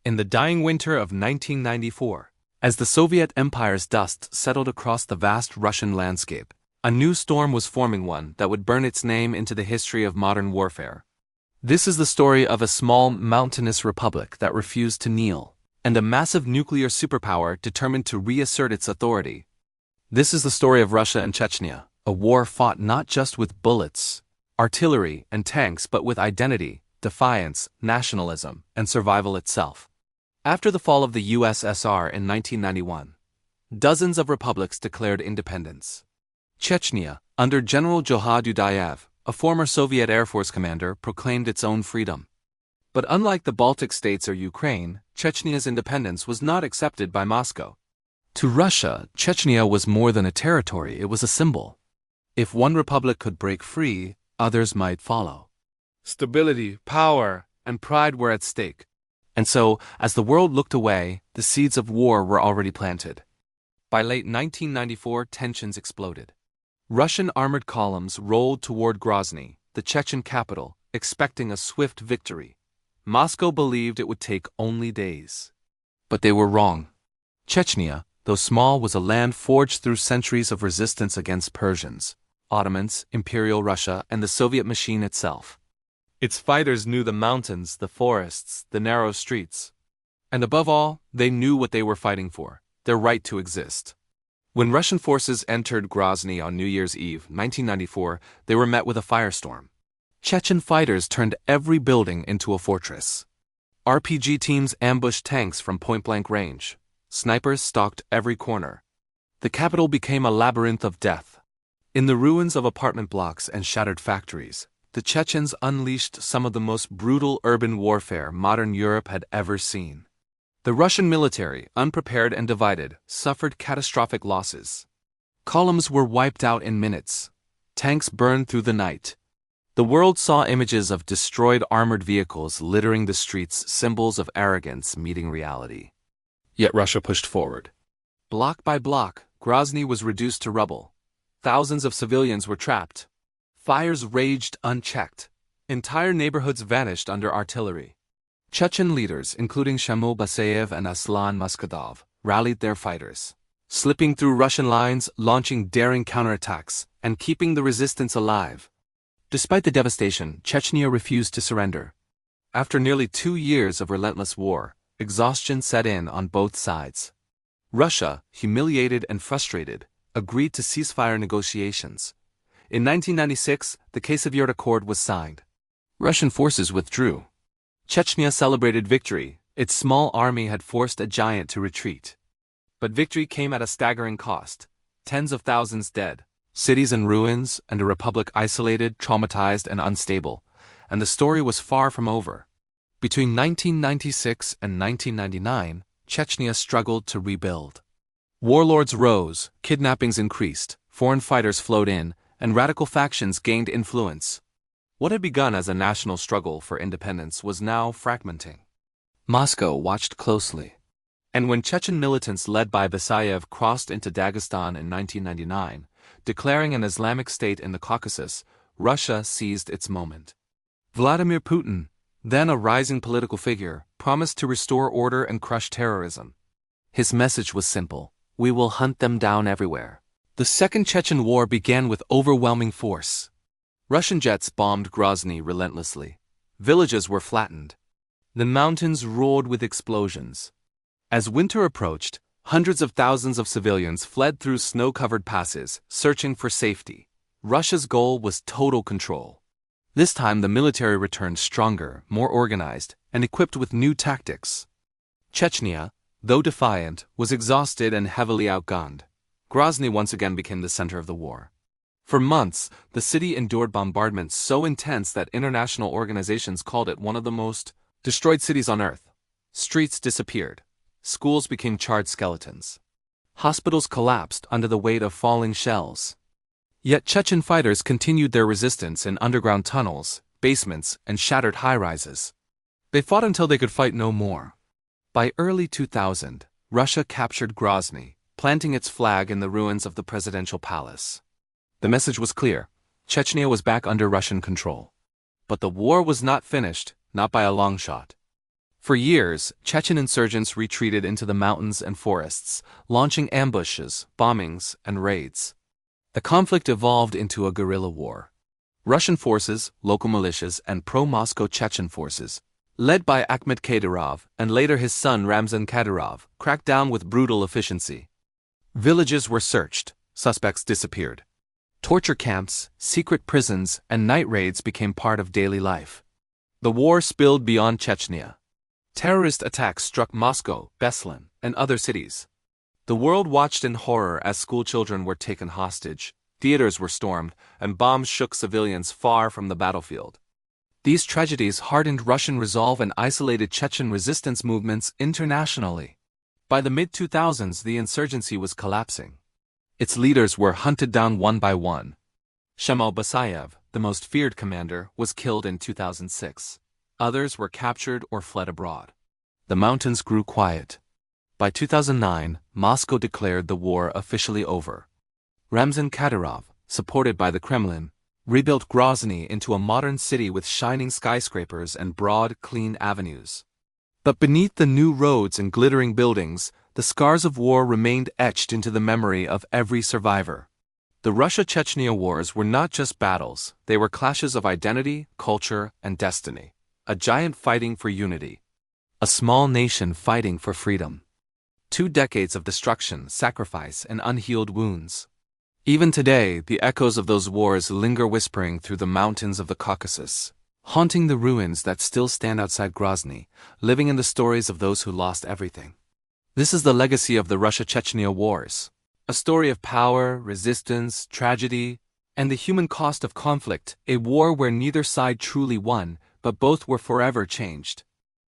In the dying winter of 1994, as the Soviet Empire's dust settled across the vast Russian landscape, a new storm was forming, one that would burn its name into the history of modern warfare. This is the story of a small, mountainous republic that refused to kneel, and a massive nuclear superpower determined to reassert its authority. This is the story of Russia and Chechnya, a war fought not just with bullets, artillery, and tanks, but with identity, defiance, nationalism, and survival itself. After the fall of the USSR in 1991, dozens of republics declared independence. Chechnya, under General Johar Dudayev, a former Soviet Air Force commander, proclaimed its own freedom. But unlike the Baltic states or Ukraine, Chechnya's independence was not accepted by Moscow. To Russia, Chechnya was more than a territory, it was a symbol. If one republic could break free, others might follow. Stability, power, and pride were at stake. And so, as the world looked away, the seeds of war were already planted. By late 1994, tensions exploded. Russian armored columns rolled toward Grozny, the Chechen capital, expecting a swift victory. Moscow believed it would take only days. But they were wrong. Chechnya, though small, was a land forged through centuries of resistance against Persians, Ottomans, Imperial Russia, and the Soviet machine itself. Its fighters knew the mountains, the forests, the narrow streets. And above all, they knew what they were fighting for, their right to exist. When Russian forces entered Grozny on New Year's Eve, 1994, they were met with a firestorm. Chechen fighters turned every building into a fortress. RPG teams ambushed tanks from point-blank range. Snipers stalked every corner. The capital became a labyrinth of death. In the ruins of apartment blocks and shattered factories, the Chechens unleashed some of the most brutal urban warfare modern Europe had ever seen. The Russian military, unprepared and divided, suffered catastrophic losses. Columns were wiped out in minutes. Tanks burned through the night. The world saw images of destroyed armored vehicles littering the streets, symbols of arrogance meeting reality. Yet Russia pushed forward. Block by block, Grozny was reduced to rubble. Thousands of civilians were trapped. Fires raged unchecked. Entire neighborhoods vanished under artillery. Chechen leaders, including Shamil Basayev and Aslan Muskadov, rallied their fighters, slipping through Russian lines, launching daring counterattacks, and keeping the resistance alive. Despite the devastation, Chechnya refused to surrender. After nearly 2 years of relentless war, exhaustion set in on both sides. Russia, humiliated and frustrated, agreed to ceasefire negotiations. In 1996, the Caucasus Accord was signed. Russian forces withdrew. Chechnya celebrated victory. Its small army had forced a giant to retreat. But victory came at a staggering cost. Tens of thousands dead, cities in ruins, and a republic isolated, traumatized, and unstable. And the story was far from over. Between 1996 and 1999, Chechnya struggled to rebuild. Warlords rose, kidnappings increased, foreign fighters flowed in, and radical factions gained influence. What had begun as a national struggle for independence was now fragmenting. Moscow watched closely. And when Chechen militants led by Basayev crossed into Dagestan in 1999, declaring an Islamic state in the Caucasus, Russia seized its moment. Vladimir Putin, then a rising political figure, promised to restore order and crush terrorism. His message was simple: we will hunt them down everywhere. The Second Chechen War began with overwhelming force. Russian jets bombed Grozny relentlessly. Villages were flattened. The mountains roared with explosions. As winter approached, hundreds of thousands of civilians fled through snow-covered passes, searching for safety. Russia's goal was total control. This time the military returned stronger, more organized, and equipped with new tactics. Chechnya, though defiant, was exhausted and heavily outgunned. Grozny once again became the center of the war. For months, the city endured bombardments so intense that international organizations called it one of the most destroyed cities on Earth. Streets disappeared. Schools became charred skeletons. Hospitals collapsed under the weight of falling shells. Yet Chechen fighters continued their resistance in underground tunnels, basements, and shattered high-rises. They fought until they could fight no more. By early 2000, Russia captured Grozny, planting its flag in the ruins of the presidential palace. The message was clear: Chechnya was back under Russian control. But the war was not finished, not by a long shot. For years, Chechen insurgents retreated into the mountains and forests, launching ambushes, bombings, and raids. The conflict evolved into a guerrilla war. Russian forces, local militias, and pro-Moscow Chechen forces, led by Akhmet Kadyrov and later his son Ramzan Kadyrov, cracked down with brutal efficiency. Villages were searched, suspects disappeared. Torture camps, secret prisons, and night raids became part of daily life. The war spilled beyond Chechnya. Terrorist attacks struck Moscow, Beslan, and other cities. The world watched in horror as schoolchildren were taken hostage, theaters were stormed, and bombs shook civilians far from the battlefield. These tragedies hardened Russian resolve and isolated Chechen resistance movements internationally. By the mid-2000s, the insurgency was collapsing. Its leaders were hunted down one by one. Shamal Basayev, the most feared commander, was killed in 2006. Others were captured or fled abroad. The mountains grew quiet. By 2009, Moscow declared the war officially over. Ramzan Kadyrov, supported by the Kremlin, rebuilt Grozny into a modern city with shining skyscrapers and broad, clean avenues. But beneath the new roads and glittering buildings, the scars of war remained etched into the memory of every survivor. The Russia-Chechnya Wars were not just battles, they were clashes of identity, culture, and destiny. A giant fighting for unity. A small nation fighting for freedom. 2 decades of destruction, sacrifice, and unhealed wounds. Even today, the echoes of those wars linger whispering through the mountains of the Caucasus, haunting the ruins that still stand outside Grozny, living in the stories of those who lost everything. This is the legacy of the Russia-Chechnya Wars. A story of power, resistance, tragedy, and the human cost of conflict, a war where neither side truly won, but both were forever changed.